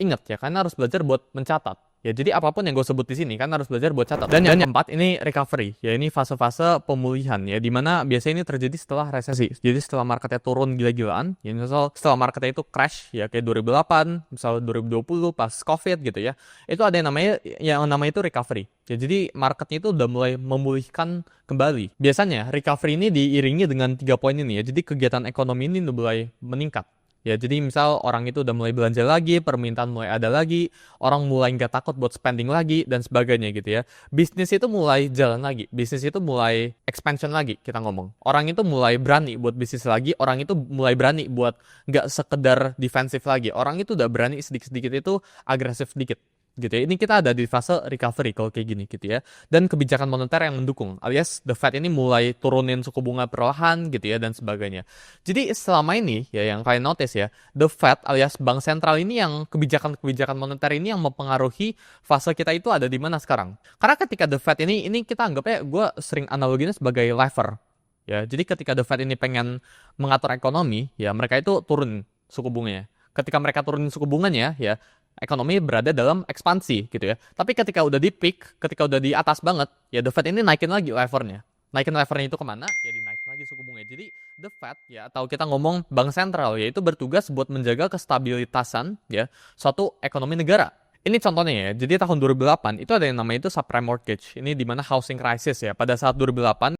ingat ya, kalian harus belajar buat mencatat. Ya, jadi apapun yang gue sebut di sini kan harus belajar buat catat. Dan yang keempat ini recovery, ya ini fase-fase pemulihan ya, dimana biasanya ini terjadi setelah resesi. Jadi setelah marketnya turun gila-gilaan, ya misal setelah marketnya itu crash ya kayak 2008, misal 2020 pas COVID gitu ya, itu ada yang namanya itu recovery. Ya, jadi marketnya itu udah mulai memulihkan kembali. Biasanya recovery ini diiringi dengan 3 poin ini ya. Jadi kegiatan ekonomi ini udah mulai meningkat. Ya, jadi misal orang itu udah mulai belanja lagi, permintaan mulai ada lagi, orang mulai nggak takut buat spending lagi, dan sebagainya gitu ya. Bisnis itu mulai jalan lagi, bisnis itu mulai expansion lagi, kita ngomong. Orang itu mulai berani buat bisnis lagi, orang itu mulai berani buat nggak sekedar defensif lagi. Orang itu udah berani sedikit-sedikit itu agresif sedikit. Gitu ya. Ini kita ada di fase recovery kalau kayak gini gitu ya. Dan kebijakan moneter yang mendukung, alias the Fed ini mulai turunin suku bunga perlahan gitu ya dan sebagainya. Jadi selama ini ya yang kalian notice ya, the Fed alias bank sentral ini yang kebijakan-kebijakan moneter ini yang mempengaruhi fase kita itu ada di mana sekarang. Karena ketika the Fed ini kita anggapnya, gue sering analoginya sebagai lever. Ya, jadi ketika the Fed ini pengen mengatur ekonomi, ya mereka itu turun suku bunganya. Ketika mereka turunin suku bunganya, ya ekonomi berada dalam ekspansi gitu ya. Tapi ketika udah di peak, ketika udah di atas banget, ya the Fed ini naikin lagi levernya. Naikin levernya itu kemana? Ya dinaikin lagi suku bunga. Jadi the Fed ya, atau kita ngomong bank sentral ya, itu bertugas buat menjaga kestabilitasan ya suatu ekonomi negara. Ini contohnya ya, jadi tahun 2008 itu ada yang namanya itu subprime mortgage. Ini dimana housing crisis ya. Pada saat 2008